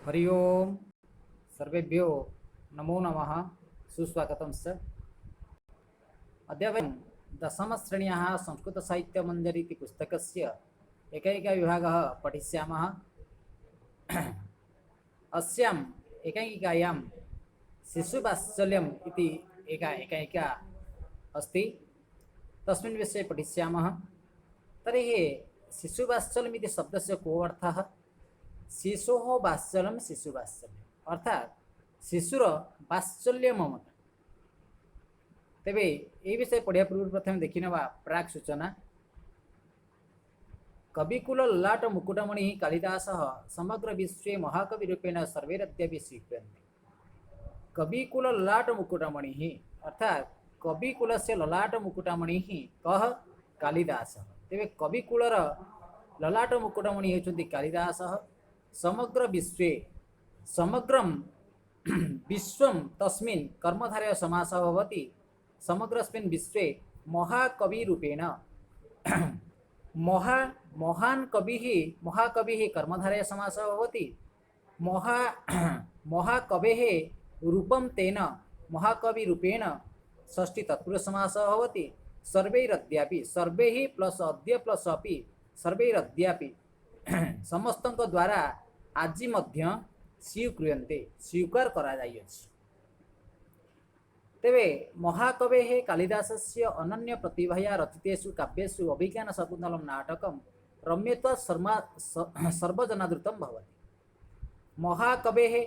हरि ओम सर्वेभ्यो नमो नमः सुस्वागतं च अद्य वयं दशमश्रेण्याः संस्कृतसाहित्यमञ्जरी इति पुस्तकस्य एकैकविभागः पठिष्यामः। अस्याम् एकैकिकायां शिशुवात्सल्यम् इति एका अस्ति, तस्मिन् विषये पठिष्यामः। तर्हि शिशुवात्सल्यम् इति शब्दस्य को अर्थः? शिशोः वात्सल्यं शिशुवात्सल्यम् अर्थात शिशुर वात्सल्य ममता। तेबे ये विषय पढ़िया पूर्व प्रथम देखिनवा प्राक सूचना। कविकुल ललाट मुकुटमणि कालिदासः समग्र विश्वे महाकवि रूपेण सर्वैरद्यापि स्वीक्रियते। कविकुल ललाट मुकुटमणि अर्थात कविकुलस्य ललाट मुकुटमणि कः? कालिदासः। तेबे कविकुलर ललाट मुकुटमणि हेचुंती कालिदासः। समग्र विश्वे समग्रम विश्वम तस्मिन् कर्मधारय समासः भवति। समग्रस्मिन् विश्वे महाकवि रूपेण महान कवि कर्मधारय समासः भवति। महाकवेः रूपं तेन महाकवि रूपेण षष्ठी तत्पुरुष समासः भवति। सर्वैरद्यापि सर्वैः प्लस अद्य प्लस अपि सर्वैरद्यापि समस्तଙ୍କ द्वारा आज मध्य स्वीक्रियन्ते स्वीकार करा जाइछि। तेबे महाकवेः कालिदासस्य अनन्य प्रतिभया रचितेषु काव्येषु अभिज्ञान शकुन्तलं नाटकं रम्यत्वा सर्वजनादृतं भवति। महाकवेः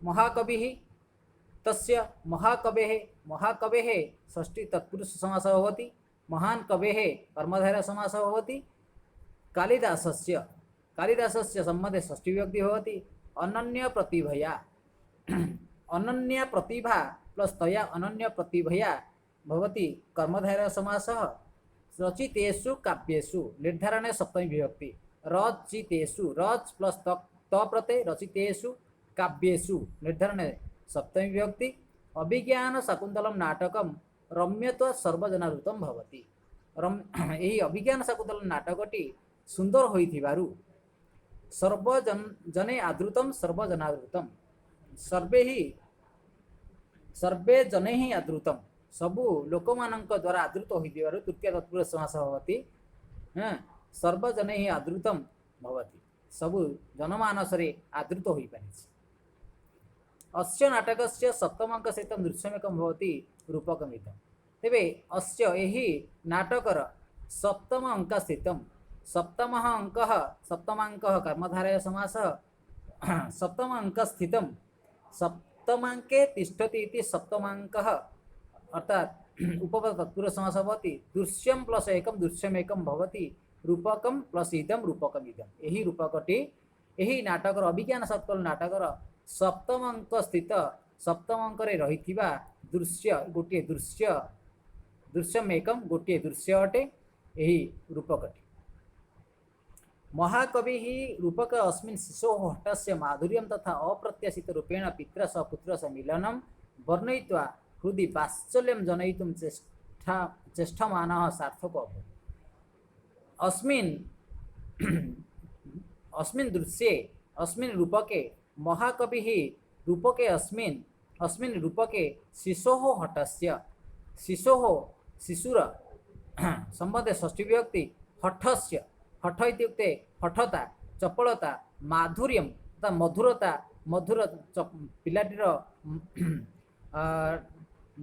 महाकविः तस्य महाकवेः षष्ठी तत्पुरुष समासः भवति। महान कवेः कर्मधारय समासः भवति। कालिदासस्य सम्बन्धे षष्ठी विभक्ति भवति। अनन्य प्रतिभा प्लस तया अनन्य प्रतिभया भवति कर्मधारय समासः। रचितेषु काव्येषु निर्धारणे सप्तमी विभक्ति। रचितेषु रच प्लस त प्रत्यय रचितेषु काव्येषु निर्धारणे सप्तमी विभक्ति। अभिज्ञान शाकुन्तलं नाटकं रम्यत्व सर्वजनादृतं भवति। यही अभिज्ञान शाकुन्तलं नाटकटी सुंदर होइथिबारु सर्वजने आदृतम सर्वजनादृतम सर्वे जने ही आदृतम सबु लोकमानंक द्वारा आदृत होइथिबारु तृतीय तत्पुरुष समास भवति। सर्वजने ही आदृतम भवति सबु जनमानसरे आदृत होई पारिछि। अस्य नाटकस्य सप्तमांक सहित दृश्यमेकं भवति रूपकमिदं। तेबे अस्य एही नाटकर सप्तम अंक स्थितम। सप्तमः अंकः सप्तमांकः कर्मधारय समासः। सप्तम अंक स्थितम सप्तमांके तिष्ठति इति सप्तमांकः अर्थात उपपद तत्पुरुष समासः भवति। दृश्यम प्लस एकम दृश्यमेकं भवति रूपकम प्लस इदम रूपकमिदम। एही रूपकटी एही नाटकर अभिज्ञान शाकुन्तल नाटकर सप्तम अंक स्थित सप्तम अंकरे रहिथिबा दृश्य गोटे दृश्यमेकम गोटे दृश्य अटे एही रूपकटी। महाकवि रूपक अस्मिन् शिशोः हठस्य माधुर्यं तथा अप्रत्याशित रूपेण पित्रा सह पुत्र सह मिलनं वर्णयित्वा हृदि वात्सल्यं जनयितुं चेष्टमानः सार्थको अभूत्। अस्मिन् दृश्ये अस्मिन् रूपके महाकविः रूपके अस्मिन् रूपके शिशोः हठस्य शिशुर संबंधे षष्ठी विभक्ति। हठस्य हठ इत्युक्ते हठता चपलता माधुर्यम तथा मधुर पिलाटीर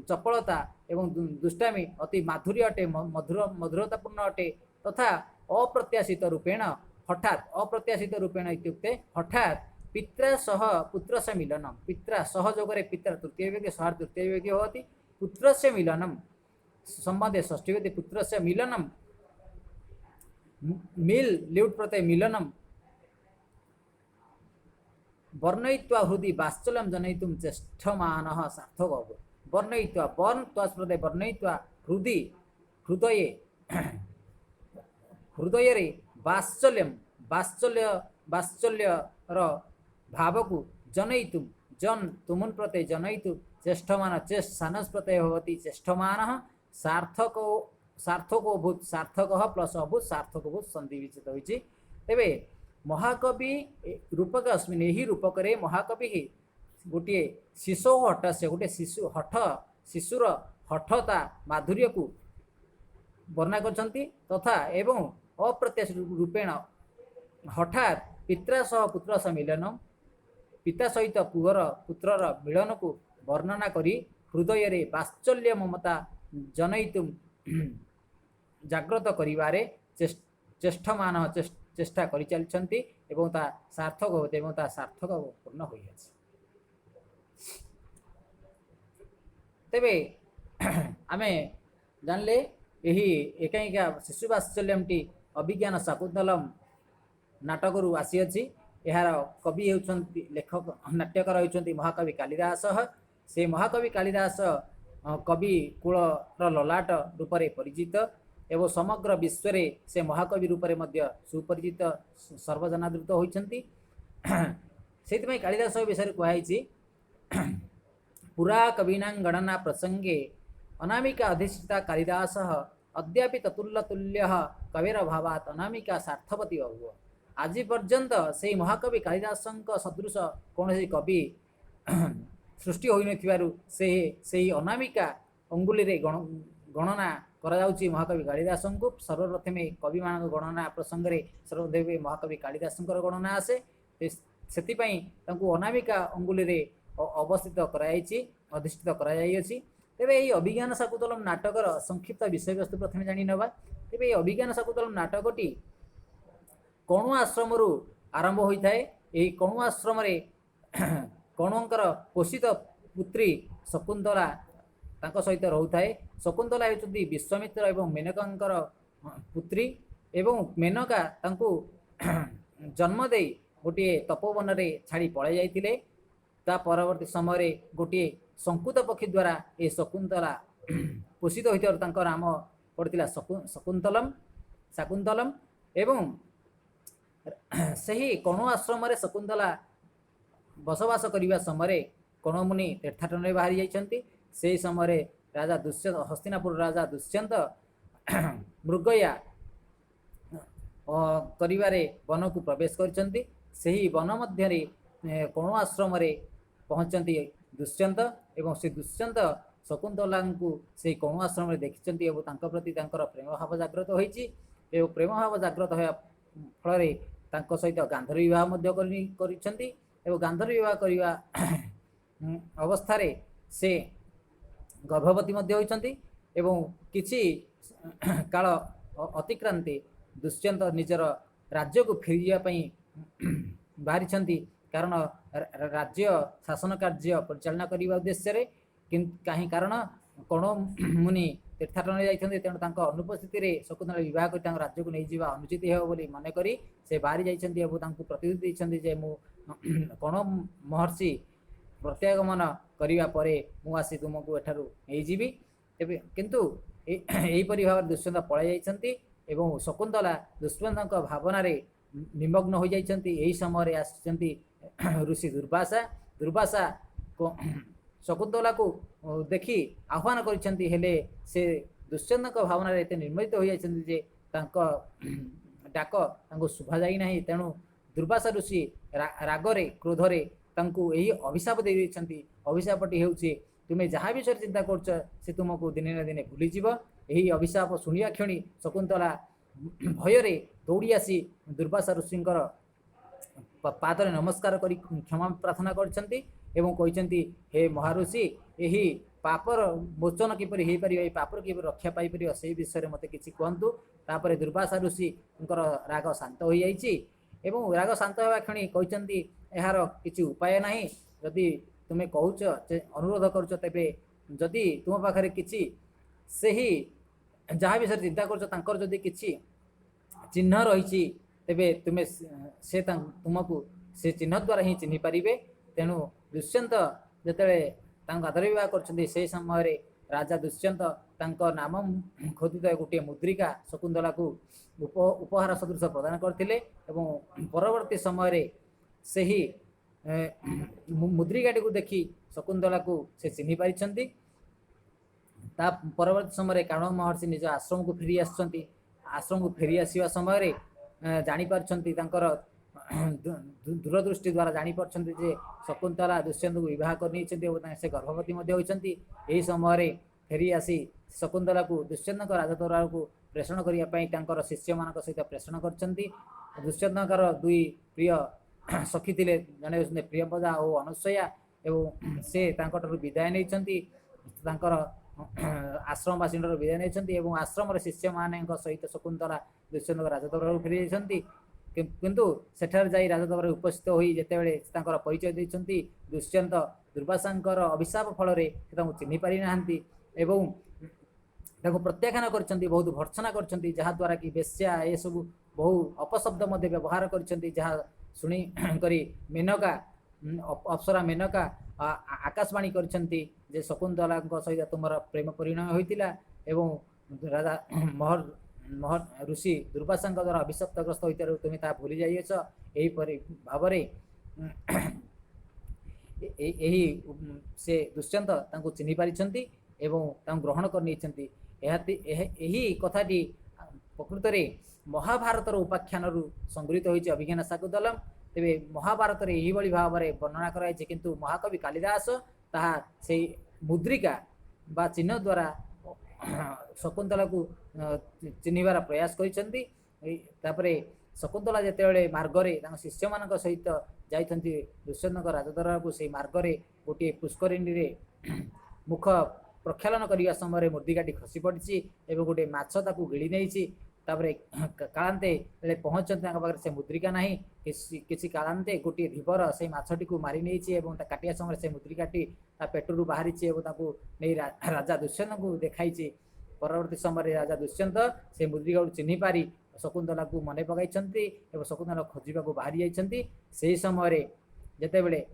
चपलता एवं दुष्टामी अति माधुर्य अटे मधुरतापूर्ण अटे। तथा अप्रत्याशित रूपेण हठात अप्रत्याशित रूपेण इत्युक्ते हठात पित्रा सह पुत्र से मिलनम। पित्रा सहयोगरे पित्रा तृतीय विभक्ति सह तृतीय विभक्ति भवति। पुत्र से मिलनम संबंधे षष्ठी विभक्ति पुत्र से मिलनम मिल ल्यूट प्रत्यय मिलनम वर्णयित्वा हृदि वात्सल्यं जनयितुं चेष्टमानः सार्थको अभूत्। वर्णयित्वा वर्ण त्वस् प्रत्यय वर्णयित्वा हृदि हृदये वात्सल्यर भावकु जनयितुं तुमुन् प्रत्यय जनयितुं चेष्टमान चेष्ट सानस् प्रत्यय भवति। चेष्टमानः सार्थको भूत सार्थक प्लस अभूत सार्थक भूत संधि विचित होइछि। तेबे महाकवि रूपक अस्मिन् यही रूपक महाकवि गोटे शिशु हठ से गोटे शिशु हठ शिशुर हठता माधुर्य को वर्णना करछन्ति तथा एवं अप्रत्याशित रूपेण हठात पित्रा सह पुत्र सम्मिलन पिता सहित पुअर पुत्रर मिलन को वर्णना करी हृदय रे वात्सल्य ममता जनयितुम जाग्रत करिवारे चेष्टमान चेष्टा करि चलिछन्ति एवं ता सार्थक होते एवं ता सार्थक पूर्ण होई अछि। तेबे आमे जानले यही एकांकिका शिशु वात्सल्यमटी अभिज्ञान शाकुन्तलम नाटकरू आसी अछि। यार कवि होउछन्ति लेखक नाट्यकार होउछन्ति महाकवि कालिदास। से महाकवि कालिदास कवि कुलर ललाट रूप में परिचित एवं समग्र विश्व रे से महाकवि रूप में मध्य सुपरिचित सर्वजनादृत होइछन्ति। सेतिमै कालिदास विषय कुहाइछि पुरा कवीनां गणना प्रसंगे अनामिका अधिष्ठिता कालिदास अद्यापि ततुल्यतुल्य कविर भावात अनामिका सार्थवती बभूव। आज पर्यंत से महाकवि कालिदास सदृश कौन कवि सृष्टि होई नथिबारु से अनामिका अंगुली रे गणना करा जाउची महाकवि कालिदास को। सर्वप्रथमे कवि मान गणना प्रसंग रे सर्वदेव महाकवि कालिदास गणना आसे सेतिपई तांकु अनामिका अंगुली रे अवस्थित कराइछि अधिष्ठित कराइछि। तेबे एही अभिज्ञान शाकुन्तलम नाटकर संक्षिप्त विषय वस्तु प्रथमे जानि नबा। तेबे एही अभिज्ञान शाकुन्तलम नाटकटी कणु आश्रम आरंभ होता है। यही कणु आश्रम रे कणुंकर पोषित पुत्री शकुन्तला तांको सहित रहता है। शकुन्तला होती विश्वामित्र एवं मेनकांकर पुत्री एवं मेनका तांको जन्म दे गोटे तपोवन रे छाड़ी पळाई जाइतिले। ता परवर्ती समय गोटे संकुत पक्षी द्वारा ये शकुन्तला पोषित होइतर तांको नाम पड़ितिला शकुन्तलम शाकुन्तलम। एवं सही कणु आश्रम रे शकुन्तला बसवास करिवा समय कणमुनि तीर्थाटन बाहरी जाइछन्ति। से समय राजा दुष्यंत हस्तिनापुर राजा दुष्यंत मृगया करिवारे वन को प्रवेश करिछन्ति। सही वन मध्य रे कणु आश्रम रे पहुँचन्ति दुष्यंत एवं से दुष्यंत शकुन्तला को से कणु आश्रम रे देखिछन्ति एवं तांको प्रति तांकर प्रेम भाव जागृत होइछि। एवं प्रेम भाव जागृत होया फल तांको सहित गांधर्व विवाह मध्य करिछन्ति। एवं गांधर्व विवाह करिवा अवस्था रे से गर्भवती मध्य होइछन्ति। एवं किछि काल अतिक्रांति दुष्यंत निजर राज्य को फेरी जा पई बाहरिछन्ति। कारण राज्य शासन कार्य परिचालना करने उद्देश्य रे कहीं कारण कण मुनि तीर्थाटन जाइछन्ति। तेणु तांको अनुपस्थिति रे शकुन्तला विवाह कर राज्य को नहीं जीवा अनुचित हेब बोली मन करी से बाहरी जाइछन्ति एवं तांको प्रतिनिधि दैछन्ति जे मु कण महर्षि प्रत्यागमन करिवा परे मु आसी तुमको एठारु नहीं जीवी। तेबे किंतु एही परि भाव दुष्यंत पळाई जाइछन्ति एवं शकुन्तला दुष्यंतक भावना रे निमग्न हो जाइछन्ति। एही समय रे आछन्ति ऋषि दुर्वासा। दुर्वासा शकुन्तला को देखि आह्वान करिछन्ति हेले से दुष्यंतक भावना रे एते निर्मोहित हो जाइछन्ति जे तांको डाक तांको शुभा जाई नाही। तेणु दुर्वासा ऋषि रागरे क्रोधरे तांको एही अभिशाप दे दैछन्ति। अभिशापटी हेउछि तुमे जहाँ विषय चिंता करछ से तुमको दिने न दिने भूली जीव। एही अभिशाप सुनिया क्षणी शकुन्तला भयरे दौड़ी आसी दुर्वासा ऋषिंकर पादरे नमस्कार करी क्षमा प्रार्थना करछन्ति एवं कहिछन्ति हे महाऋषि एही पापर मोचन किपरि हे परिबे पापर किपरि रक्षा पाई परिबे से विषय मते किछि कहंतु। तापर दुर्वासा ऋषिंकर राग शांत हो जाइछि एवं राग शांत होवा क्षणी कहिछन्ति एहार किछि उपाय नाही। जदि तुमे कहूछ अनुरोध करूछ तेबे जदि तुम पाखरे किछि सेही जहाँ विषय चिंता करछ तांकर जदि किछि चिन्ह रही तेबे तुमे से तुमको से चिन्ह द्वारा ही चिन्हि पारिबे। तेणु दुष्यंत जेतेबे तांको आदर विवाह करछन्ति से समय रे राजा दुष्यंत तांको नाम खोदित गोटे मुद्रिका शकुन्तला को उपहार सदृश प्रदान करथिले एवं परवर्ती समय रे सेही मुद्रिकाटी को देखि शकुन्तला को से चिन्हि पारिछन्ति। ता परवर्ती समय कण महर्षि निज आश्रम को फेरी आसछन्ति। आश्रम को फेरी आसीबा समय रे जानि पारछन्ति तांकर दूरदृष्टि द्वारा जापारे जे शकुंतला दुष्यंत को बह कर से गर्भवती होती। यही समय फेरी आसी शकुंतला को दुष्यंत राजदरबार को प्रेषण करने शिष्य मान सहित प्रेषण कर दुष्यंतर दुई प्रिय सखी थे जड़े प्रियपदा और अनुसया एवं से विदाय नहीं आश्रमवासी विदाय नहीं आश्रम शिष्य मान सहित शकुंतला दुष्यंत राजदरबार फेरी जाती किंतु सेठार जाई राजदरबार उपस्थित होई जेतेबेले तांकर परिचय देइछंती दुष्यंत दुर्वासांकर अभिशाप फल चिन्ह पारि नाहंती एवं ताको प्रत्याख्यान करछंती बहुत भर्त्सना करछंती जहा द्वारा कि बेश्या ए सब बहु अपशब्द मध्य व्यवहार करछंती जहा सुनी करी मेनका अप्सरा मेनका आकाशवाणी करछंती जे शकुंतला सहित तुमर प्रेम परिणय होइतिला एवं राजा महर ऋषि दुर्वासा द्वारा अभिशप्तग्रस्त होता तुम्हें ता भूली जाइएछ यहीपरि भाव यही से दुष्यंत तांको चिन्ह पारिछंती एवं ग्रहण कर यही कथाटी प्रकृत में महाभारतर उपाख्यान संगृहीत होती अभिज्ञान शाकुंतलम तेरे महाभारत यही भाव में वर्णना कराई किंतु महाकवि कालिदास ताहा से मुद्रिका बा चिन्ह द्वारा शकुंतला को चिन्हबार प्रयास करपरे शकुंतला जितेबाला मार्गरे शिष्य मान सहित जाती दुष्यंत राजदरबार को से मार्गरे गोटे पुष्करिणी मुख प्रक्षालन करने समय मूर्तिकाटी खसी पड़ी एवं गोटे माछ ताकू गिड़ी नहीं कालांते पहुँचते पाखे से मुद्रिका ना किसी कालांते गोटे धीवर से मछटी को मारी नहीं काटिया समय से मुद्रिकाटी पेटरू बाहरी नहीं राजा दुष्यंत को देखाई परवर्ती समय राजा दुष्यंत से मुद्रिका चिन्ह पारी शकुंतला को मन पकई शकुंतला खोजा को बाहरी जाती से समय जितेबले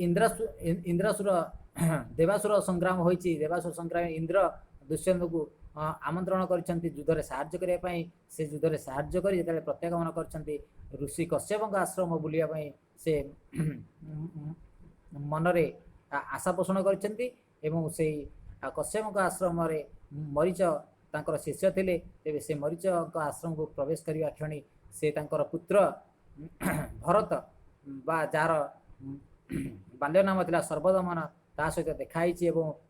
इंद्रासुर देवासुर संग्राम होती देवासुर संग्राम इंद्र दुष्यंत को आमंत्रण कर युद्ध साहाय्य करने से युद्ध साहाय्य कर जिते प्रत्यागमन कर ऋषि कश्यप आश्रम बुलायापी से मनरे आशा पोषण कर कश्यप आश्रम मरीच तांकर शिष्य थे तेरे से मरीच आश्रम को प्रवेश करने क्षणी से तांकर पुत्र भरत बा जार बाल्य नाम था सर्वदमन ता सहित देखाई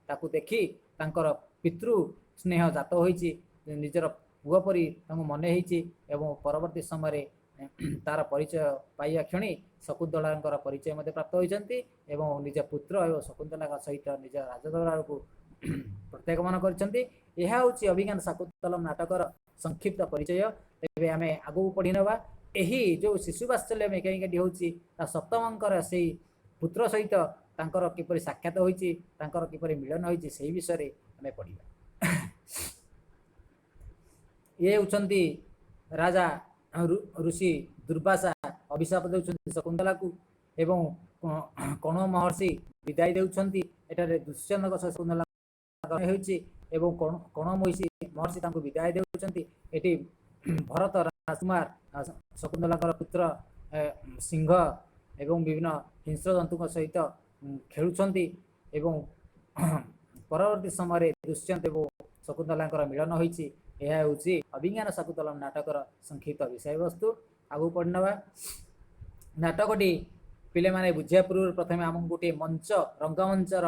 ताकू देखी तांकर पितृ स्नेह जात होईची निजर पुआ परी मन हो परवर्ती समय तार परिचय पाइबा क्षणी शकुंतला परिचय प्राप्त होती निज पुत्र एवं शकुंतला सहित निज राजदरबार को प्रत्यागमन कर अभिज्ञान शाकुंतलम नाटकर संक्षिप्त परिचय। तेरे आम आगू पढ़ी नवा यही जो शिशु वात्सल्य मेकानिकाटी होची सप्तमंकर से पुत्र सहित तांकर किपरि साक्षात होईची तांकर किपरि मिलन होईची से विषय आम पढ़ा। ये होचंती राजा ऋषि दुर्वासा अभिशाप देउछंती शकुंतला को एवं कण महर्षि विदाय देउछंती एटारे दुष्यंत शकुंतला होईची एवं कण महर्षि तांको विदाय देउछंती एटी भरत राजकुमार शकुंतला पुत्र सिंह एवं विभिन्न हिंस्र जंतु सहित खेलुछंती एवं परवर्ती समय दुष्यंत एवं शकुंतला मिलन होईची यह होची अभिज्ञान शाकुंतलम नाटकर संक्षिप्त विषय वस्तु। आगू पढ़नवा नाटकटी पिले माने बुझिया पूर्व प्रथम आम गोटे मंच रंगमंचर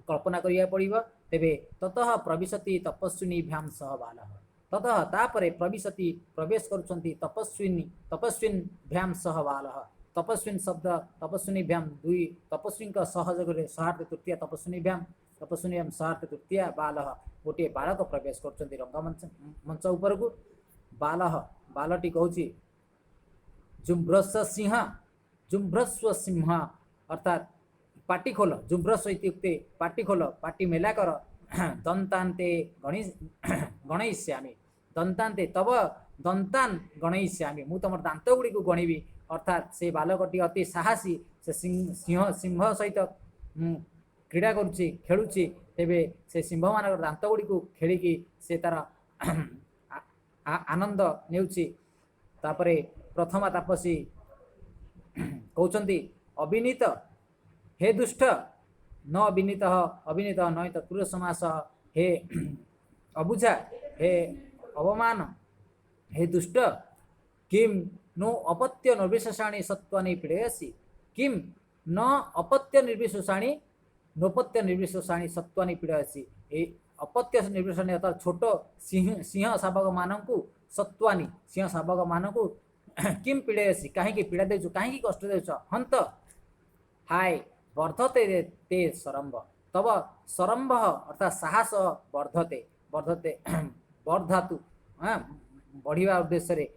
कल्पना करिया पड़िबो तेबे ततः प्रविशति तपस्विनी भ्याम सह बालः ततः तापरे प्रविशति प्रवेश करुछंती तपस्विन भ्याम सह बालः तपस्विन शब्द तपस्विनी भ्याम दुई तपस्वी सहयोग सहार्थ तृतीय तपस्विनी भ्याम सहार्थ तृतीय बालः गोटे बालक प्रवेश कर रंगमंच मंच उपर को बालटी कहूँ जुम्भ्रस्व सिंह अर्थात पाटी खोल जुम्भ्रस्व इत्युक्ते पाटी खोल पाटी मेला कर दंतान्ते गणयिष्यामि दंतान्ते तब दंतान गणयिष्यामि मु तुम दांत गुड़ी को गणिबी अर्थात से बालकटी अति साहसी से सिंह सहित क्रीड़ा करुच्ची खेलुची तेबे से सिंह मान दांत गुड़ी को खेलिकी से तार आनंद नेउची तापरे प्रथमा तापसी कहउचंती अविनीत हे दुष्ट न अविनीत अविनीत नई तत्पुरुष समास हे अबुझा हे अवमान हे दुष्ट किम नो अपत्य निर्विशेषाणि सत्वानि पीडयसि किम न अपत्य निर्विशेषाणि नोपत्य निर्विशेषाणि सत्वानि पीडयसि। ए अपत्य निर्विशेषाणि अर्थात छोट सिंह सिंह शावक मानकु सत्वानि सिंह शावक मानकु किम पीडयसि कहीं पीड़ा देछु कहीं कष्ट देछु हंत हाय वर्धते ते सरम्भ तब सरम्भ अर्थात साहस वर्धते वर्धते वर्धातु हाँ बढ़िया उद्देश्य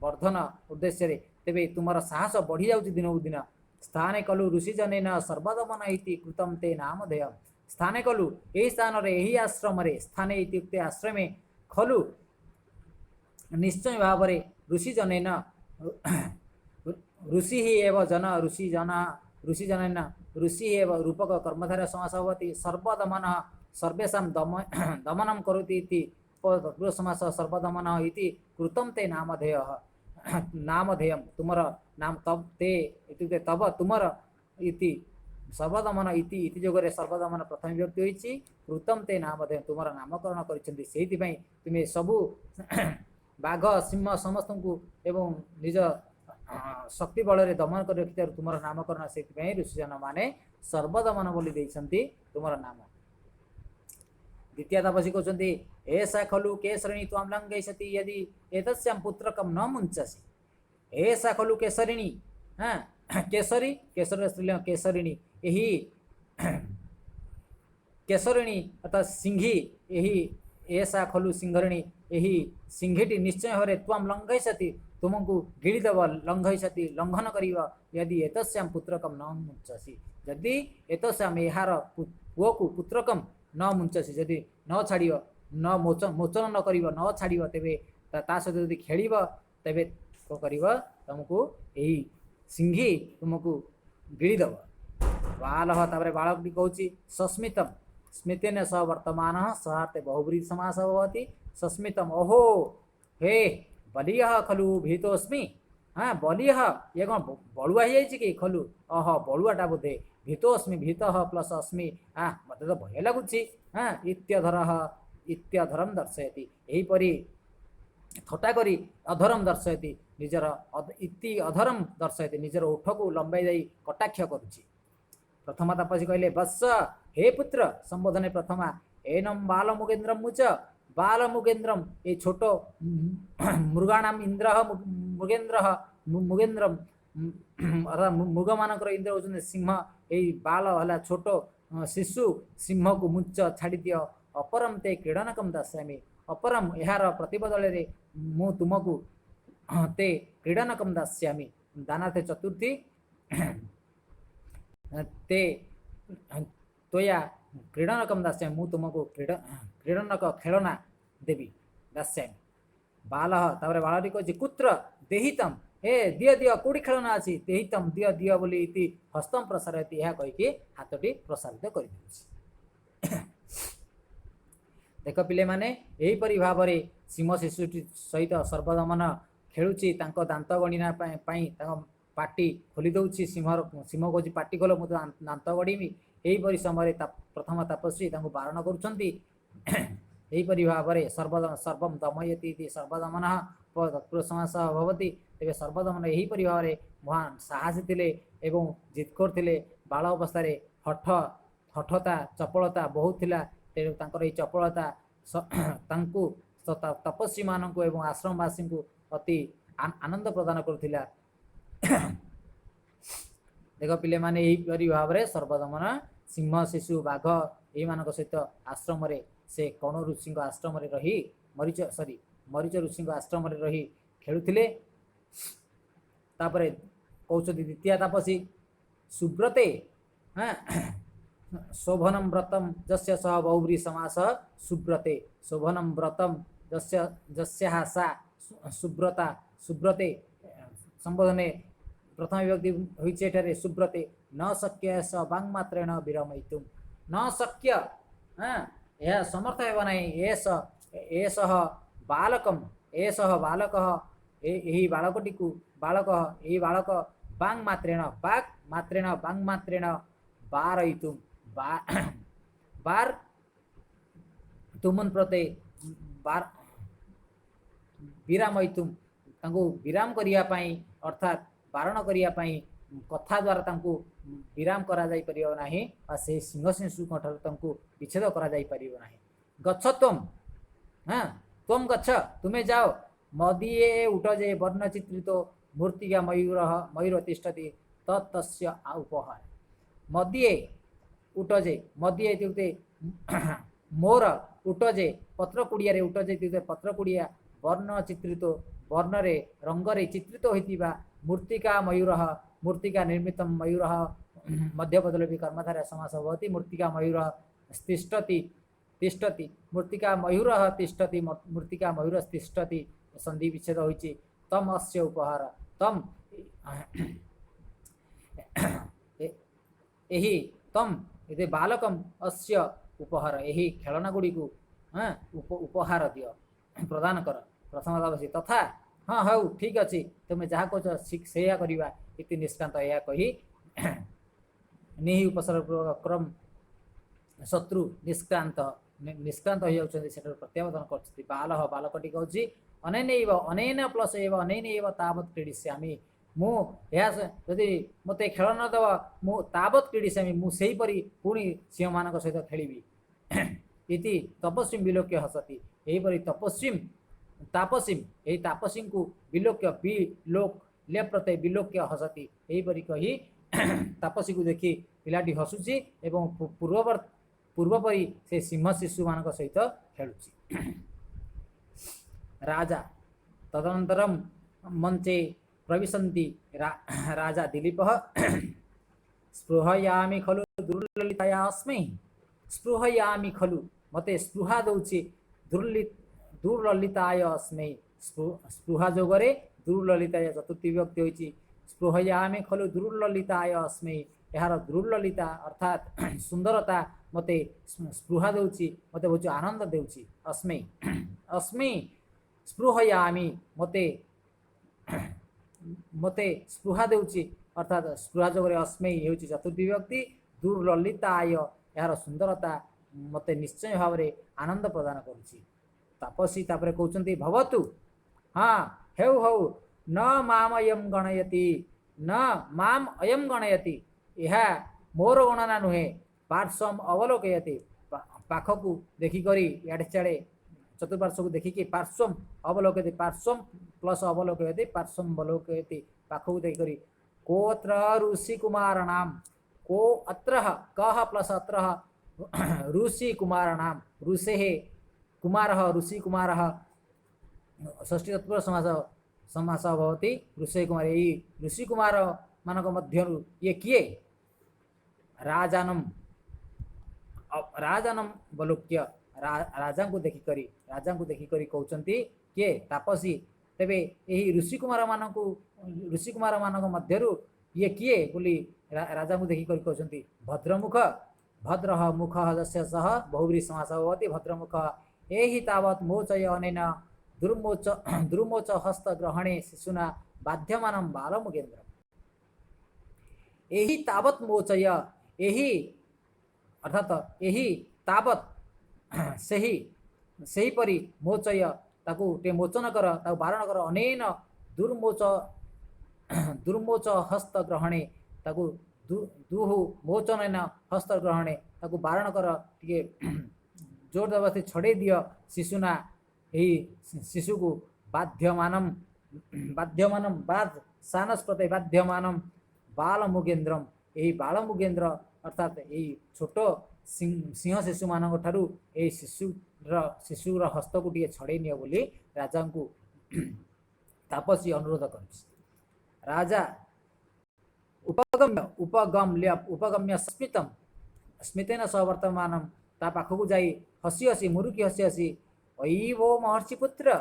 वर्धन उद्देश्य तेरे तुम साहस बढ़ी जाऊँ दिनकू दिन स्थाने कलु ऋषिजन सर्वदमन कृतम ते नामधेय स्थाने कलु यही स्थान यही आश्रम स्थाने इत्युक्ते आश्रमे खलु निश्चय भाव ऋषिजन ऋषि एव जन ऋषिजन ऋषि एव रूपक कर्मधारय समास भवति सर्वदमन सर्वेषां दमनं करोति इति तत्पुरुष समास सर्वदमन इति कृतं ते नामधेयः नामधेयं तुमर नाम तब ते इत्युक्ते तब तुमर इति सर्वदमन इति जोगरे सर्वदमन प्रथम विभक्ति होइछि कृतं ते नामधेयं तुमर नामकरण करिसेंति सेहि पई तुमे सबु बाघ सिंह समस्त को एवं निज शक्ति बल दमन कर रखिथार तुमर नामकरण से ऋषिजन माने सर्वदमन बोली देइछंती तुमर नाम। द्वितीय तपसी कहते ऐसा खलु केसरिणी तां लंघयति यदि एतस्यां पुत्रकं न मुंचसि ऐसा खलु केसरिणी हाँ केसरी केसर स्त्रीलिंग केसरिणी यही केसरिणी अर्थात सिंही यही ऐसा खलु सिंहरिणी यही सिंहीटी निश्चय भाव तां लंघयति तुमको गिड़ीदेव लंघयति लंघन कर यदि एतस्यां पुत्रकं न मुंचसि जदि एतस्यां यार पुओ को पुत्रकं न मुंचसि जदि न छाड़ न मोचन न कर न छाड़ तेरे सहित यदि खेल तेरे कौन कर तुमको यही सिंही तुमको गिड़ीदेव बाल बालक भी कहूँ सस्मितम स्मृतेन सह वर्तमान सहार्थे बहुब्रीहि समास भवति सस्मितम ओहो हे बलिय खलु भीतोस्मि हाँ बलिय ये कौन बलुआ हो कि खलु अह बलुआटा बोधे भीतोस्मि भीत प्लस अस्मि हाँ मत तो भय लगुच हाँ इत्यधरम दर्शयति यहीपरि थटा करी अधरम दर्शयति निजर इति अधरम दर्शयति निजर ओठ को लंबाई जाई कटाक्ष करुच्ची। प्रथम तपसी कहले वत्स हे पुत्र संबोधन प्रथमा एनम बाल मुगेन्द्रम मुच बाल मुगेन्द्रम ये छोट मृगाणाम इंद्र मृगेन्द्र मुगेन्द्रम अर्थात मृग मानकर इंद्र होते सिंह यही बाल है छोट शिशु सिंह को मुच छाड़ी दियो अपरम ते क्रीडनकम दास्यामि अपरम यार प्रतिबदल मु तुमको ते क्रीडनकम दास्यामि दानार्थे चतुर्थी ते तोया क्रीडनकम दास्यामि मु तुमको क्रीडनक खेलना देवी दास्यामि बाल तापर बालटी कहे कुत्र देहितम हे दिय दिय कौटी खेलना अच्छी देहितम दिय दिय बोली हस्तम प्रसारित यह कहीकि हाथटी प्रसारित कर देख पिले माने यहीपरि भाव में सिंह शिशुटी सहित सर्वदमन खेलुची दांत गणना पाटी खोली दौची सिंह सिंह कह पाटी खोल मुझे दांत गढ़ी यहीपरि समय प्रथम तपस्वी बारण करुपरि भाव में सर्व दमयती सर्वदमन तत्पुरुष समास भवति तेरे सर्वदमन यहीपरि भाव में महान साहसी थे एवं जितखोर थे बाल अवस्था हठ हठता चपलता बहुत थिला तेणु ये चपलता तपस्वी मानक एवं आश्रमवासी को अति आनंद प्रदान करुला। देख पिले माने यहीपरि भाव में सर्वदमन सिंह शिशु बाघ यही मान सहित आश्रम से कण ऋषि आश्रम रही मरीच ऋषि आश्रम रही खेलुले। तापर कौच द्वितीय तपसी सुब्रते हाँ शोभनम व्रतम जस्य सह बहुब्रीहि समास सुब्रते शोभनम व्रतम जस्याः सा सुब्रता सुब्रते संबोधने प्रथम विभक्ति होइछे सुब्रते न शक्य स वाङ्मात्रेण विरमयितुं न शक्य हाँ यह समर्थ हेब नहीं एष बालकम एष बालक यही बालकटी को बालक यही बालक वाङ्मात्रेण वाङ्मात्रेण वारयितुं बार तुमन प्रते बार विरामयितुं ତାଙ୍କୁ ବିରାମ କରିବା ପାଇଁ ଅର୍ଥାତ୍ ବାରଣ କରିବା ପାଇଁ କଥା ଦ୍ୱାରା ତାଙ୍କୁ ବିରାମ କରାଯାଇପାରିବ ନାହିଁ ବା ସେ ସିଂହ ଶିଶୁଙ୍କ ଠାରୁ ତାଙ୍କୁ ବିଚ୍ଛେଦ କରାଯାଇପାରିବ ନାହିଁ। ଗଛ ତ୍ୱମ୍, ହଁ ତ୍ୱମ୍ ଗଛ ତୁମେ ଯାଅ, ମଦିଏ ଉଠ ଯେ ବର୍ଣ୍ଣଚିତ୍ରିତ ମୂର୍ତ୍ତିକା ମୟୂର ତିଷ୍ଠତି ତସ୍ୟ ଉପହାର। ମଦିଏ ଉଠ ଯେ, ମଦିଏ ଇତ୍ୟୁକ୍ତେ ମୋର, ଉଠ ଯେ ପତ୍ର କୁଡ଼ିଆରେ, ଉଠ ଯେ ଇତ୍ୟୁକ୍ତେ ପତ୍ର କୁଡ଼ିଆ, ବର୍ଣ୍ଣ ଚିତ୍ରିତ ବର୍ଣ୍ଣରେ ରଙ୍ଗରେ ଚିତ୍ରିତ ହୋଇଥିବା ମୂର୍ତ୍ତିକା ମୟୂର, ମୂର୍ତ୍ତିକା ନିର୍ମିତ ମୟୂର ମଧ୍ୟପଦଲୋପୀ କର୍ମଧାରୟ ସମାସ ଭବତି। ମୂର୍ତ୍ତିକା ମୟୂର ତିଷ୍ଠତି, ତିଷ୍ଠତି ମୂର୍ତ୍ତିକା ମୟୂର ତିଷ୍ଠତି, ମୂର୍ତ୍ତିକା ମୟୂର ତିଷ୍ଠତି ସନ୍ଧି ବିଚ୍ଛେଦ ହୋଇଛି। ତମ୍ ଅସ୍ୟ ଉପହାର, ତମ୍ ଏହି ତମ୍ ଏ ବାଲକମ୍ ଅସ୍ୟ ଉପହାର, ଏହି ଖେଳନା ଗୁଡ଼ିକୁ ଉପହାର ଦିଅ, ପ୍ରଦାନ କର। ପ୍ରଥମ ବସି ତଥା, ହଁ ହଉ ଠିକ୍ ଅଛି, ତୁମେ ଯାହା କହୁଛ ସେଇଆ କରିବା। ଇତି ନିଷ୍କ୍ରାନ୍ତ, ଏହା କହି ନିହି ଉପସର୍ଗ କ୍ରମ ଶତ୍ରୁ ନିଷ୍କ୍ରାନ୍ତ, ନିଷ୍କ୍ରାନ୍ତ ହୋଇଯାଉଛନ୍ତି, ସେଠାରୁ ପ୍ରତ୍ୟାବର୍ତ୍ତନ କରୁଛନ୍ତି। ବାଲହ, ବାଲକଟି କହୁଛି ଅନୈନୈବ, ଅନୈନ ପ୍ଲସ୍ ଏବ ଅନୈନୈବ ତାବତ୍ କ୍ରୀଡ଼ିଷ୍ୟାମି, ମୁଁ ଏହା ଯଦି ମୋତେ ଖେଳନା ଦେବ ମୁଁ ତାବତ୍ କ୍ରୀଡ଼ିଷ୍ୟାମି, ମୁଁ ସେହିପରି ପୁଣି ସିଂହମାନଙ୍କ ସହିତ ଖେଳିବି। ଇତି ତପସ୍ୱୀମ୍ ବିଲୋକ୍ୟ ହସତି, ଏହିପରି ତପସ୍ୱୀମ୍ ତାପସୀମ୍, ଏହି ତାପସୀଙ୍କୁ ବିଲୋକ୍ୟ ବିଲୋକ ଲେପ୍ ପ୍ରତ୍ୟୟ ବିଲୋକ୍ୟ ହସତି, ଏହିପରି କହି ତାପସୀକୁ ଦେଖି ପିଲାଟି ହସୁଛି ଏବଂ ପୂର୍ବପରି ସେ ସିଂହ ଶିଶୁମାନଙ୍କ ସହିତ ଖେଳୁଛି। ରାଜା ତଦନନ୍ତରମ୍ ମଞ୍ଚେ ପ୍ରବିଶନ୍ତି ରାଜା ଦିলীପଃ ସ୍ପୃହୟାମି ଖଲୁ ଦୁର୍ଲଳିତାୟା अस्मै, ସ୍ପୃହୟାମି ଖଲୁ ମୋତେ ସ୍ପୃହା ଦେଉଛି ଦୁର୍ଲଳିତାୟ अस्मै, ସ୍ପୃହା ଯୋଗରେ ଦୁର୍ଲଳିତାୟ ଚତୁର୍ଥୀ ବିଭକ୍ତି ହୋଇଛି। ସ୍ପୃହୟାମି ଖଲୁ ଦୁର୍ଲଳିତାୟ अस्मै, ଏହାର ଦୁର୍ଲଳିତା ଅର୍ଥାତ୍ ସୁନ୍ଦରତା ମୋତେ ସ୍ପୃହା ଦେଉଛି, ମୋତେ ବହୁତ ଆନନ୍ଦ ଦେଉଛି। अस्मै, अस्मै ସ୍ପୃହୟାମି ମୋତେ ସ୍ପୃହା ଦେଉଛି, ଅର୍ଥାତ୍ ସ୍ପୃହା ଯୋଗରେ अस्मै ହେଉଛି ଚତୁର୍ଥୀ ବିଭକ୍ତି। ଦୁର୍ଲଳିତାୟ ଏହାର ସୁନ୍ଦରତା ମୋତେ ନିଶ୍ଚୟ ଭାବରେ ଆନନ୍ଦ ପ୍ରଦାନ କରୁଛି। ତାପସୀ ତାପରେ କହୁଛନ୍ତି ଭବତୁ, ହଁ ହେଉ ହଉ, ନ ମାମ ଅୟମ୍ ଗଣୟତି, ନ ମାମ ଅୟମ୍ ଗଣୟତି, ଏହା ମୋର ଗଣନା ନୁହେଁ। ପାର୍ଶ୍ୱମ୍ ଅବଲୋକୟତି, ପାଖକୁ ଦେଖିକରି ଇଆଡ଼େ ସିଆଡ଼େ ଚତୁଃପାର୍ଶ୍ୱକୁ ଦେଖିକି ପାର୍ଶ୍ୱମ୍ ଅବଲୋକୟତି, ପାର୍ଶ୍ୱମ୍ ପ୍ଲସ୍ ଅବଲୋକୟତି, ପାର୍ଶ୍ୱମ୍ ଅବଲୋକୟତି ପାଖକୁ ଦେଖିକରି କୋତ୍ର ऋषि कुमार नाम, को अत्र कह प्लस अत्र ऋषि कुमार नाम, ऋषे कुमार ऋषि कुमार षष्ठी तत्पुरुष समास भवति। ऋषि कुमार, यही ऋषि कुमार मानक मध्यरु ये किए? राजानम, राजानम बलोक्य, राजा को देखिकरी कहउचंती किए? तापसी। तेबे यही ऋषि कुमार मानक मध्यरु ये किए बोली राजा को देखिकरी कहउचंती भद्रमुख, भद्रः मुखः जस्य सह बहुव्रीहि समास भवति। भद्रमुख एहि तावत् मोचय अनेन दुर्मोच हस्त ग्रहणे शिशुना बाध्यमानं बालमुगेन्द्र, एहि तावत् मोचय, एहि अर्थात एहि तावत् सही परी मोचय, ताकू टे मोचन कर, ताकू बारण कर, अनेन दुर्मोच हस्त ग्रहणे, ताकू दुहु मोचन हस्त ग्रहणे, ताकू बारण कर, टे जोर जबरदस्ती छड़े दियो शिशुना, यही शिशु को बाध्यमानम, बाध्यमानम बाध सानस प्रत्यय बाध्यमानम बालमुगेन्द्रम, यही बालमुगेन्द्र अर्थात यही छोट सिंह शिशु मान ठारू यही शिशुर हस्त को टे छड़े नियो बोली राजा को तापसी अनुरोध कर। राजा उपगम्य स्मितम, स्मितेन सह वर्तमानम, ता पाखक जाई हसी हसी मुरुकी हसी हसी अयि वो महर्षि पुत्र,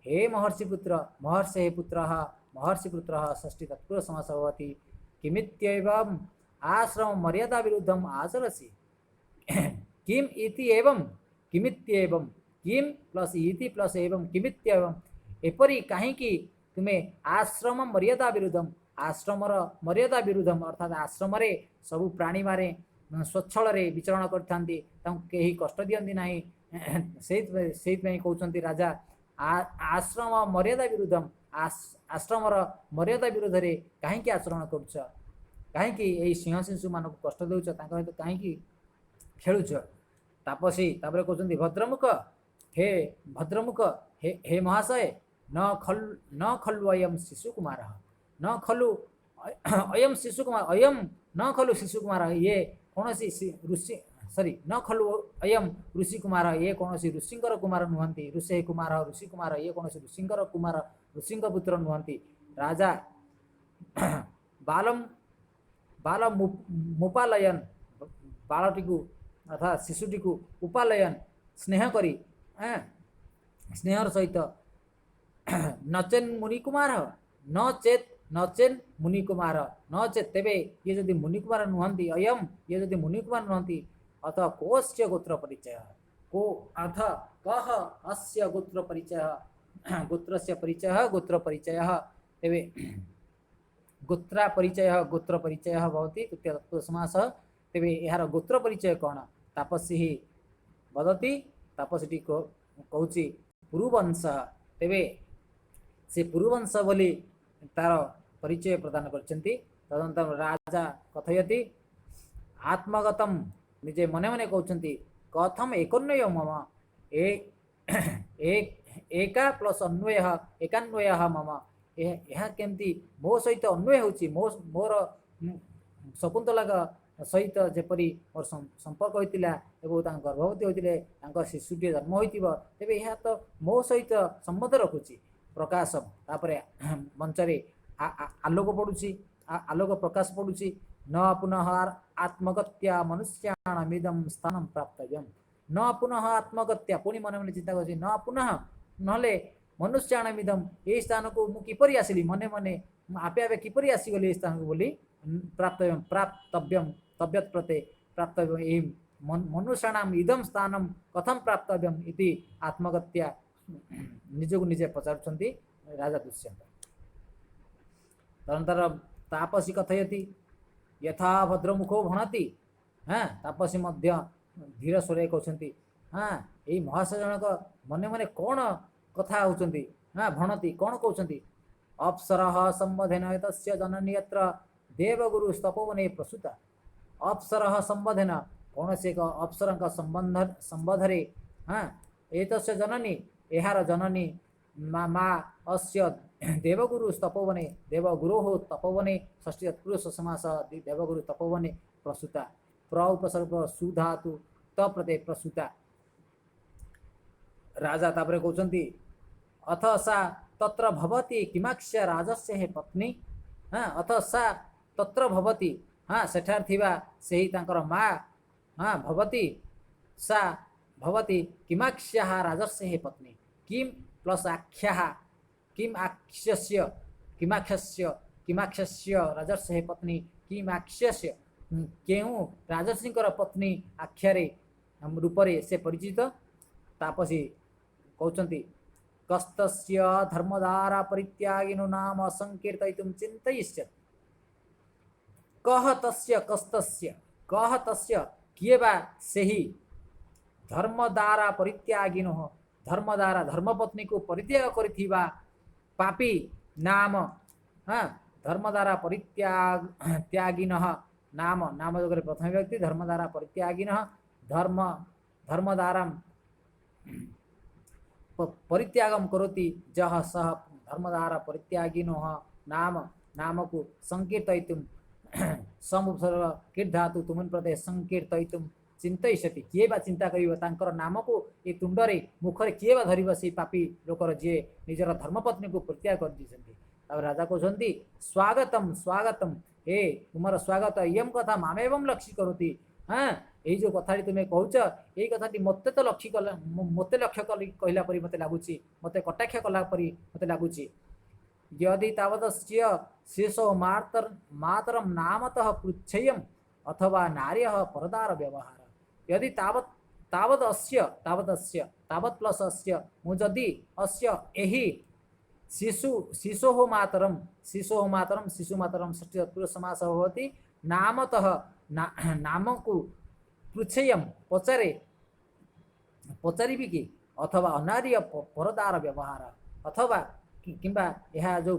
हे महर्षि पुत्र, महर्षे पुत्र, महर्षि पुत्र षष्ठी तत्पुरुष समास भवति। किमित्येवम् आश्रम मर्यादा विरुद्धम आचरसि, किम इति एवं किमित्येवं, किम प्लस इति प्लस एवं किमित्येवं, एपरी काहींकि तुम्हें आश्रम मर्यादा विरुद्धम, आश्रमर मर्यादा विरुद्धम अर्थात आश्रम रे सबु प्राणी मारे स्वच्छल विचरण करथांती, कहीं कष्ट दियंती नहीं। से कहउचंती राजा आश्रम मर्यादा विरुद्धम आश्रमर मर्यादा विरोध रे कहीं आचरण करुछ कहीं सिंह शिशु मान कष्ट दौच कहीं खेलुछ तापसी तापर कहते भद्रमुख हे भद्रमुख हे महाशय न खलु अयम शिशु कुमार न खलु अयम शिशु कुमार अयम न खलु शिशु कुमार ये कौन ऋषि सॉरी न खलु अयम ऋषि कुमार ये कौन ऋषिंकर कुमार नुहंती ऋषि कुमार ऋषि कुमार ये कौन ऋषिंकर कुमार ऋषिंक पुत्र नुहंती राजा बालम बाल मुपालयन बालटी को अर्थात शिशुटी को उपालयन स्नेह करी स्नेहर सहित नचेन मुनि कुमार नचेन मुनि कुमार नचेत तेबे ये जदि मुनि कुमार नुहंती अयम ये जदि मुनि कुमार नुहंती अथ कोस्य गोत्र परिचय को अथ कह अस्य गोत्र परिचय गोत्रस्य परिचय गोत्र परिचय तेबे गोत्रा परिचय गोत्र परिचय भवति तृतीय तत्पुरुष समास तेबे यार गोत्र परिचय कौन तापसी ही वदति तापसी कहूँ पुरुवंश तेबे से पुरुवंश बोली तार परिचय प्रदान करछन्ति तदनंतर राजा कथयति आत्मगतम निजे मने मने कहउछन्ति कथम एकोन्वय मम एका प्लस अन्वय एकान्वय मम यह केमती मो सहित अन्वय होछि मोर शकुंतला सहित जेपरी मोर संपर्क होइतिला एवं गर्भवती होते शिशुटी जन्म होइतिबो तेबे यह तो मो सहित संबंध रखुछि प्रकाश तापरे मंचरे आलोक पड़ुछि आलोक प्रकाश पड़ुछि न पुनः आत्मगत्या मनुष्याणामिदं स्थानं प्राप्तव्यं न पुनः आत्मगत्या पुणी मन मन चिंता कर न पुनः नले मनुष्याणामिदं ये स्थान को मु किपरि आसिली मने मने आपे आपे किपरि आसीगली स्थान को बोली प्राप्तव्यं प्राप्तव्यं तब्यत प्रते प्राप्तव्यं एहि मनुष्याणाम इदं स्थानं कथं प्राप्तव्यम् इति आत्मगत्या निजको निजे पचारुछन्ति राजा दुष्यंत तदनंतर तापसी कथयति यथा भद्रमुखो भणति हाँ तापसी मध्य धीर स्वर कहते हाँ यही महाशय जनक मने मने कौन कथा होती हाँ भणति कौन कहते अप्सर संबधेन तस्य जननी यत्र देवगुरु स्तपोवने प्रसूता अप्सर संबधेन कौन से अप्सर संबधरे हाँ एतस्य जननी एहार जननी माँ अस्य देवगुरु तपोवने देवगुरो तपोवने षष्ठी तत्पुरुष समास देवगुरु तपोवने प्रसूता प्र उपसर्ग सुधातु त प्रत्यय प्रसूता राजा तापरे कहते अथ सा तत्र भवति किमाक्ष्य राजस्य हे पत्नी हाँ अथ सा तत्र भवति हाँ सेठार थिबा सेही तांकर माँ हाँ भवति सा भवति किमाक्ष्यः राजस्य हे पत्नी किम प्लस आख्याः किम आख्यस्य किमाख्यस्य राजस्य हे पत्नी किमाख्यस्य केहू राजसिंकर पत्नी आख्यारे रूपरे से परिचित तापसी कहते कस्तस्य धर्मधारा परित्यागिनो नाम संकीर्तयितुं चिन्तयिष्यति कह तस्य किए बा सेही धर्मधारा परित्यागिनो धर्मधारा धर्मपत्नी को परित्याग करिथिबा पापी नाम हाँ धर्मधारा परित्यागिन नाम नाम जगह प्रथम व्यक्ति धर्मधारा परित्यागिन धर्मधारा परित्यागम करोति जह सह धर्मधारा परित्यागिनो नाम नाम को संकीर्तयितुं समुपसर्ग किट धातु तुमन प्रत्यय संकीर्तयितुं चिंतयिष्यति किए बा चिंता करिबा तांकर नाम को ए तुंडरे मुखरे किए बा धरिबा से पापी लोकर जे निजर धर्मपत्नी को परित्याग कर दिसंती तब राजा कहते स्वागतम स्वागतम हे तुमर स्वागत इयम कथा मामेवं लक्ष्य करोति हाँ यही जो कथाटी तुम्हें कहूच यही कथाटी मत तो लक्ष्य कला मत लक्ष्य कहला परी मत लगुच मत कटाक्ष कला परी मत लगुच यदि तावदस्य शेषो मातरम नामतः पृच्छेयम अथवा नार्यः परदार व्यवहार यदि तावत् प्लस अस्य मुजदि अस्य एहि शिशोः मातरम शिशु मातरम षष्ठी तत्पुरुष समास भवति नामतः नाम को पृच्छेयम पचारे कि अथवा अनार्य परदार व्यवहार अथवा किंबा यह जो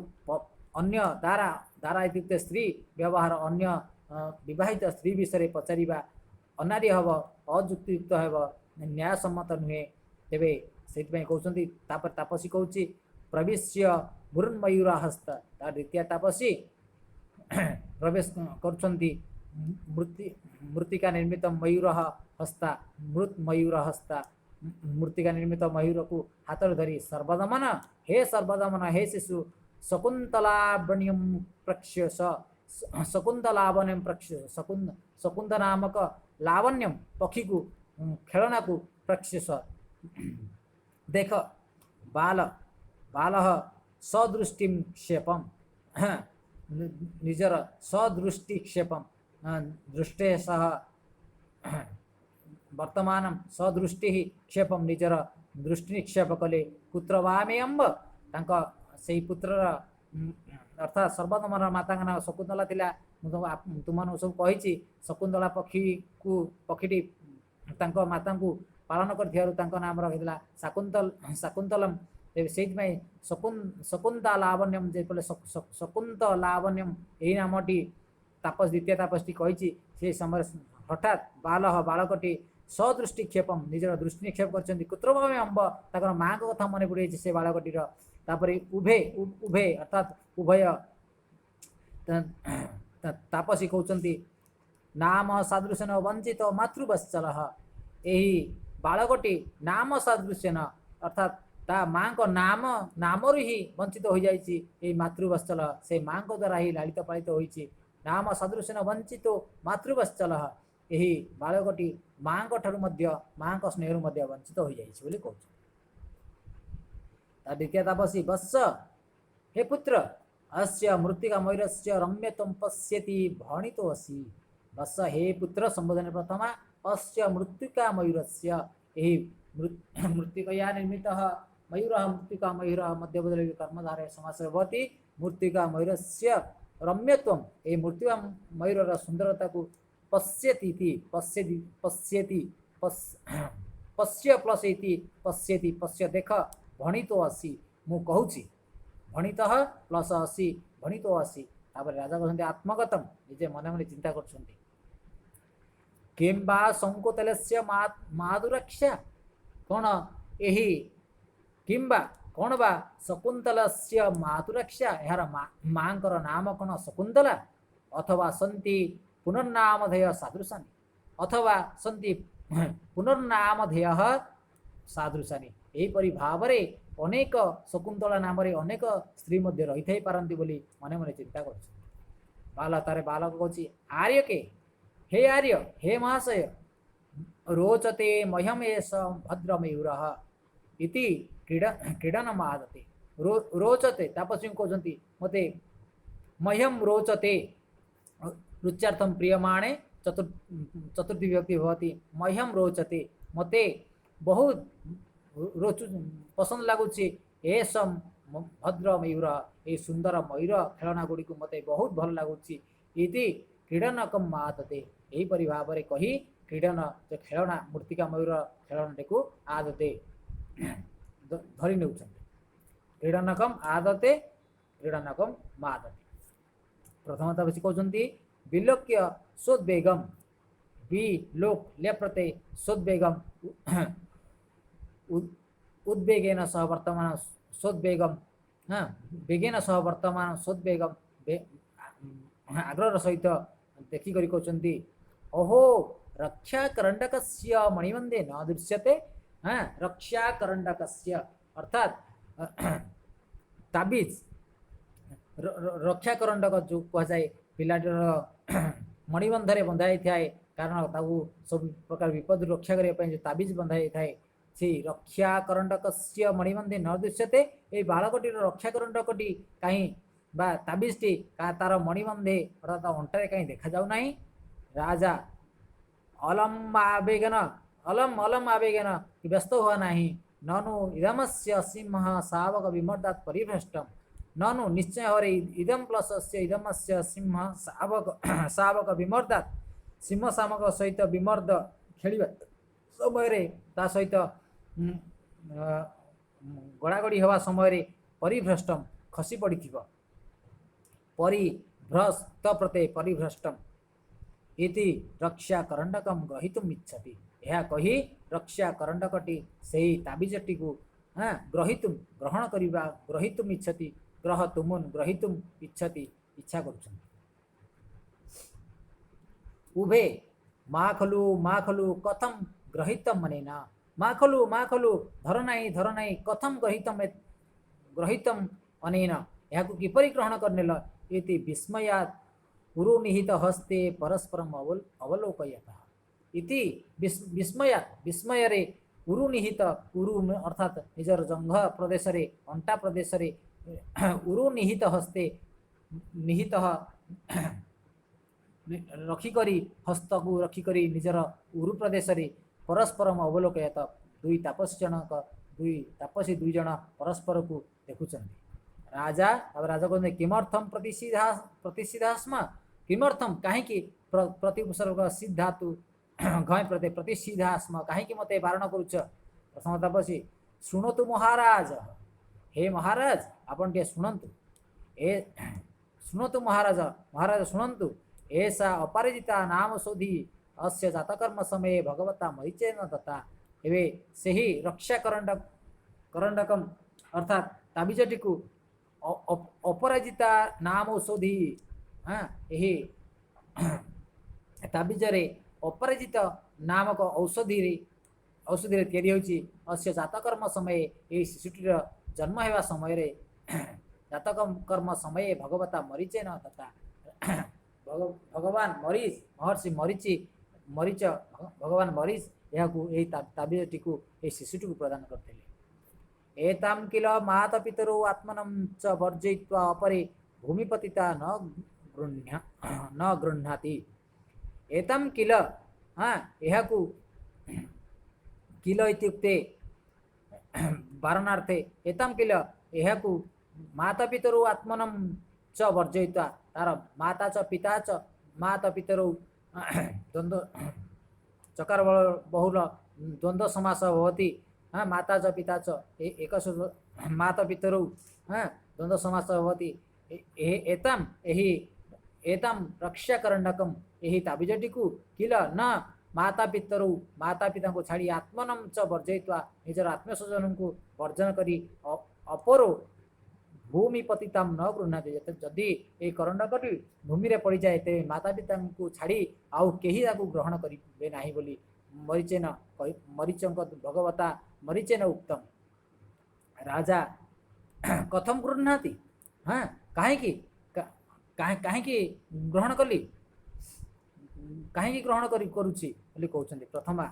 अन्य दारा दारा इत्युक्ते स्त्री व्यवहार अन्य विवाहित स्त्री विषय पचारिबा अनार्य हब अजुक्तियुक्त हेब न्यायसम्मत नुहे तेबे से कहते तापसी कौच प्रवेश्य मुरुन्मयूर हस्त तार द्वितीय तापसी प्रवेश करुँच मृत्तिका निर्मित मयूर हस्ता मृत मयूर हस्ता मृत्तिका निर्मित मयूर को हाथ धरी सर्वदमन हे शिशु शकुन्तलावण्यम प्रक्षस शकुन्तलावण्यम प्रक्षस शकुंद नामक लावण्यम पक्षी को खेलना को प्रक्षस देख बाल बाल सदृष्टि क्षेपम निजर सदृष्टि क्षेपम दृष्टे सह वर्तमान सदृष्टि क्षेपम निजर दृष्टि निक्षेप कले पुत्र वामे अम्ब से पुत्र अर्थात सर्वदमन माता नाम शकुन्तला थिला तुम सब कही शकुन्तला पक्षी को पक्षीटी माता को पालन कर नाम रखी शाकुंतलम से शकुंता लावण्यम जो शकुंत लावण्यम यही नामटी तापस द्वितीय तापसटी कही से समय हठात बालकटी सदृष्टि क्षेपम निजर दृष्टि निक्षेप कर कुत्रभावे अम्ब तर माँ को कथा मन पड़े से बालकटीर उभे उभे अर्थात उभय तापसी कहते नाम सादृश्यन वंचित मातृवत्सल यही बालकटी नाम सादृश्यन अर्थात ता माँ को नाम नामरु ही वंचित हो जाए मातृवत्सल से माँ को द्वारा ही लालित पालित होइछि नाम सदृश्यन वंचित मातृवत्सल यही बालकटी माँ को ठारू मध्य माँ को स्नेह वंचित हो जाइछि बोली कहउछि द्वितीय तापसी वत्स हे पुत्र अस्य मृत्तिका मयूरस्य रम्यत्वं पश्यति भणितो असि वत्स हे पुत्र संबोधन प्रथमा अस्य मृत्तिका मयूरस्य यही मृत्तिकया निर्मितः मयूर मृत्तिका मयूर मध्यबदल कर्मधारय समास भवति मृत्तिका मयूरस्य रम्यत्वं ये मृत्तिका मयूरर सुंदरता को पश्यति पश्यति पश्यति पश्य प्लस इति पश्यति पश्य देख भणितो असि मु कहूची भणित प्लस असि भणितो असि तापर राजा कहते आत्मगतम निजे मन मन चिंता करछन्ति किंबा संकोतलस्य माधुरक्षा कौन यही किंबा कौन बा शकुंतलस्य मातुरक्षा यार मांकर नाम कौन शकुंतला अथवा सन्ति पुनर्नामधेय सादृशानि अथवा सन्ति पुनर्नामधेय सादृशानि एहीपरि भाव अनेक शकुंतला नाम अनेक स्त्री मध्य रही थाई पारंती बोली मने मने चिंता कर बाल तारे बालक कहछि आर्य के हे आर्य हे महाशय रोचते मह्यम एष भद्रमयूरः इति क्रीडनम आदते रोचते तापसी कहते मते मह्यम रोचते रुच्यार्थम प्रियमाणे चतुर्थी विभक्ति भवति मह्यम रोचते मते बहुत रोचु पसंद लगुच एसम भद्र मयूर ये सुंदर मयूर खेलना गुड़ी को मते बहुत भल लगुच इति क्रीडनकम आदते यहीपरि भाव में कही क्रीडन जो खेलना मृत्तिका मयूर खेलना को आदते धरी नौ क्रीडनकम आदते क्रीडनकम मादते प्रथम तापसी कहते विलोक्य सोद्वेगम विलोक लेप्रते सोद्वेगम उद्वेगेन सह वर्तमान सोद्वेगम वेगेन सह वर्तमान सोद्वेगम आग्रह सहित देखिक कहते अहो रक्षाकरंडकस्य मणिबंधे न दृश्यते रक्षाकरंडकस्य अर्थात ताबीज रक्षाकरंडक जो कहुए पिलाटर मणिबंधरे बंधाई थाए कारण ताकू सब प्रकार विपद रक्षा करने जो ताबीज बंधाई थाए से रक्षाकरंडकस्य मणिबंधे न दृश्यते ये बालकटीर रक्षाकरंडकटी कहीं बा ताबीजटी तार मणिबंधे अर्थात अंटारे कहीं देखा जाऊ नहीं राजा अलम आवेगन व्यस्त हुआ नहीं ननु इदमस्य सिंह शावक विमर्दात परिभ्रष्टम ननु निश्चय हरे इदम प्लस इदमस्य सिंह शावक विमर्दात सिंह शावक सहित विमर्द खेल समय ता सहित गड़ागड़ी हवा समय परिभ्रष्टम खसी पड़ी परिभ्रष्ट प्रते परिभ्रष्टम इति रक्षा करंडकम ग्रहीतुम इच्छति। यह कही रक्षा करंडकटी से ताबिजटी को ग्रहीतुम ग्रहण करवा ग्रहीतुम इच्छति ग्रह तुमुन ग्रहीतुम इच्छति इच्छा कर उभे माँ खलु कथम ग्रहीतम मनेना माँ खलु धर नाई कथम ग्रहीतम अनेन यह किपरि ग्रहण करने इति विस्मयात् उरुनिहित हस्ते परस्परम अवलोकयता इति विस्मयात् विस्मय उरुनिहित उरु अर्थात निजर जंघ प्रदेश अंटा प्रदेश उरुनिहित हस्ते निहित रखिकरी हस्त को रखिकरी निजर उरु प्रदेश परस्परम अवलोकयत दुई तापसी दुई जन परस्पर को देखुचंदी। राजा राजा कहते किमर्थम प्रतिषिधा स्म किमर्थम कहीं प्रतिसर्ग सिद्धातु घय प्रति प्रतिषिधा स्म कहीं मत बारण करुच। प्रथम तापसी शुणतु महाराज हे महाराज आपण टे शुणंतु ए शुणतु महाराज महाराज शुणंतु ऐसा अपराजिता नाम शोधी अस्य जातकर्म समय भगवता मरीचेन दत्ता एवं से ही रक्षा करंडकम अर्थात ताबिजटी को अपराजिता नाम औषधि यही ताबिजरे अपराजित नामक औषधि या अस्य जातकर्म समय ये शिशुटीर जन्म होगा समय जातकर्म समय भगवता मरीचेन तथा भगवान मरीच महर्षि मरीच भगवान मरीच यह ताबिजटी को ये शिशुटी को प्रदान करते एताम किल माता पितरौ आत्मनं च वर्जयित्वा अपरे भूमिपतिता न गृह्णाति एताम किल यह किल इत्युक्ते वारणार्थे एताम किल यह माता पितरौ आत्मनं च वर्जयित्वा तार माता च पिता च माता पितरौ द्वंद्व चकार बहुल द्वंद्व समास भवति माता च पिता च एक माता पितरौ द्वंद्व समास भवति एताम यही एताम रक्षा करंडकम यही ताबिजटी को किल न माता पितरौ माता पिता को छाड़ी आत्मनम च वर्जयित्वा निजर आत्मस्वजन को वर्जन करी अपरो भूमि पतिताम न गृह्णाति जदि ये करंडकटी भूमि पड़ जाए तेरे माता पिता को छाड़ी आउ कहीं ग्रहण करेंगे ना बोली मरीचेन मरीचंक भगवता मरीचेन उक्तम। राजा कथम गृह्णाति कहीं ग्रहण कली कहीं ग्रहण करुच्ची कहते प्रथमा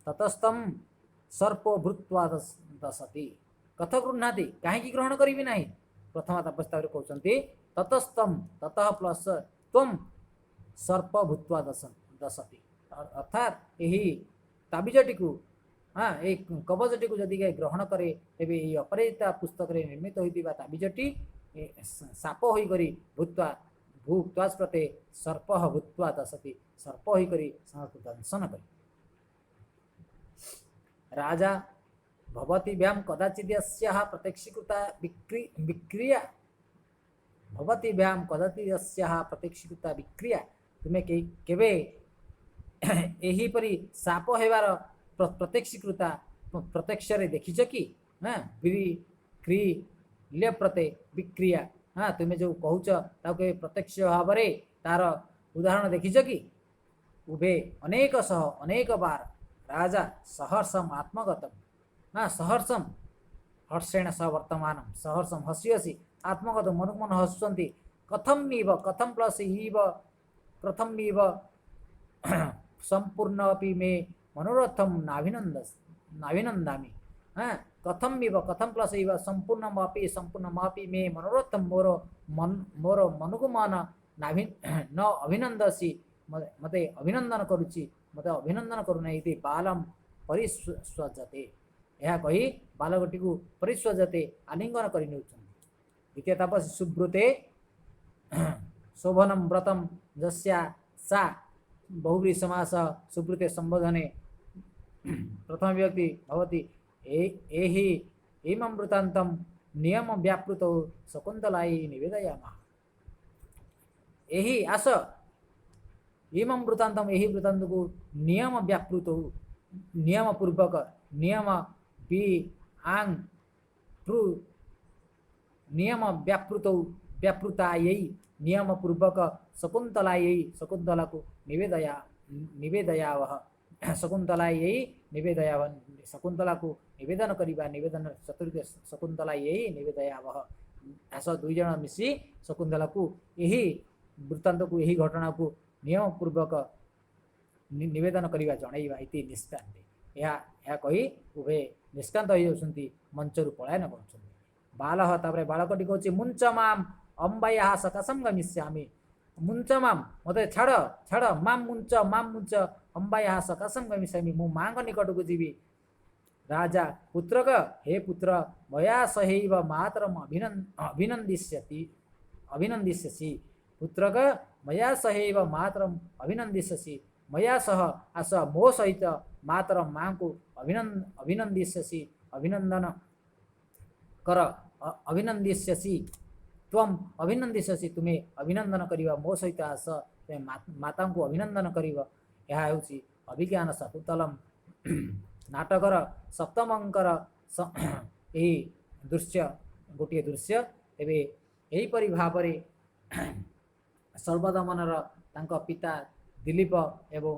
ततस्तम सर्प भूत्वा दशति कथ गृह्णाति कहीं ग्रहण करी ना प्रथमा तपस्या कहते ततस्तम ततः प्लस तम सर्प भूत्वा दशति अर्थात यही ताबिजटी को एक कवचटी को जदि ग्रहण करे तेरे ये अपराजिता पुस्तक निर्मित होता ताबिजटी साप होकर भूत्वा भूक्वाज प्रते सर्प भूत्वा दशति सर्प होकर दंशन कर। राजा भवतीभ्याम कदाचिद्यस्याः प्रत्यक्षीकृता विक्रिया भवतीभ्याम कदाचिद्यस्याः प्रत्यक्षीकृता विक्रिया तुम्हें केवे यही परी साप हेबार प्रत्यक्षीकृता प्रत्यक्ष देखिछ कि क्री ले प्रते विक्रिया तुम्हें जो कहूच प्रत्यक्ष भाव तार उदाहरण देखिछ कि उभे अनेक बार राजा सहर्षम आत्मगतम सहर्षम हर्षेण सह वर्तमान सहर्षम हसी हसी आत्मगत मन मन हसुंट कथम कथम प्लस इव प्रथम संपूर्ण अपि मे मनोरथम नाभिनंदामि कथम प्लस इव संपूर्णमपि मे मनोरथम मोर मनुगुमान न अभिनंदसी मते अभिनंदन करुच्ची मते अभिनंदन करुना इति बालम परिस्वजते यह कही बालकटी को परिस्वजते आलिंगन कर द्वितीय तपस सुब्रुते शोभनम व्रतम जस्या सा बहुव्रीहि समास सुब्रुते संबोधने प्रथम व्यक्ति भवति एहि इमं वृत्तान्तं नियम व्यापृतौ शकुन्तलाई निवेदयामः। एहि आस इमं वृत्तान्तं एहि वृत्तान्त को नियम व्यापृतौ नियम पूर्वक नियम बी आंग प्रू नियम व्यापृतौ व्यापृतायै नियम पूर्वक शकुन्तलायै शकुन्तला को निवेदयावः शकुन्तलायै निवेदयावः शकुन्तला को निवेदन करिबा निवेदन चतुर्थ शकुन्तलायै निवेदयावः। आस दुई जन मिसी शकुन्तला को यही वृत्तांत को यही घटना को नियम पूर्वक निवेदन करिबा जणाइबा इति निष्क्रांति। यह कही उभे निष्क्रांत हो जाउछन्ति मंचरु पलायन करुछन्ति। बालः तापर बालकटी कहूँ मुंच माम अंबाया सकाशम गमिष्यामि मुंच माम मते छाड़ छाड़ माम मुंच अंबाया सकाशम गमिष्यामि मु माँ निकट को जीवी। राजा पुत्रक हे पुत्र मया सहैव मातरम अभिनंदिष्यसि पुत्रक मया सहैव मातरम अभिनंदिष्यसि मया सह आस मो सहित मातरम माँ को अभिनंदिष्यसि अभिनंदन कर अभिनंदिष्यसि त्वम अभिनंदिष्यसि तुम्हें अभिनंदन करिवा मो सहित आस तुम्हें माता को अभिनंदन करिवा। यह होची अभिज्ञान शकुन्तलम नाटकर सप्तम अंकर यही दृश्य गोटे दृश्य। एवं यहीपरि भाव सर्वदमनर तांको पिता दिलीप एवं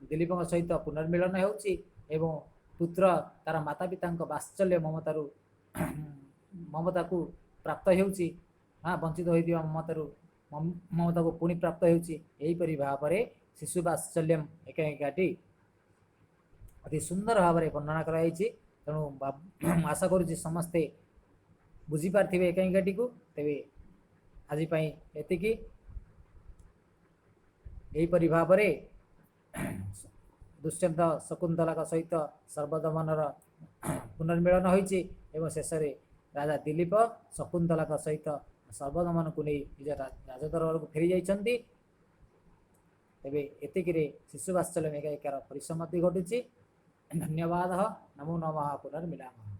दिलीप सहित पुनर्मिलन होउची एवं पुत्र तार माता पिता वात्सल्य ममता को प्राप्त होउची। हाँ वंचित होइदिवा ममता को पुणी प्राप्त होउची। यहीपरि भाव शिशु वात्सल्यम एकांकिकाटी अति सुंदर भाव में वर्णना कराई। तेणु आशा करुच्ची समस्ते बुझीपारे एकांकिकाटी को। तेरे आज एतिकी यहीपरि भाव दुष्यंत शकुन्तला सहित सर्वदमनर पुनर्मिलन होइछि एवं शेष राजा दिलीप शकुन्तला सहित सर्वदमन को नहीं निज राजदरबार को फेरी जाइछन्ति। तेबे एतिकिरे शिशु वात्सल्य एकांकिकार परिसमाप्ति घटुछि। धन्यवाद। नमो नमः। पुनर्मिलामः।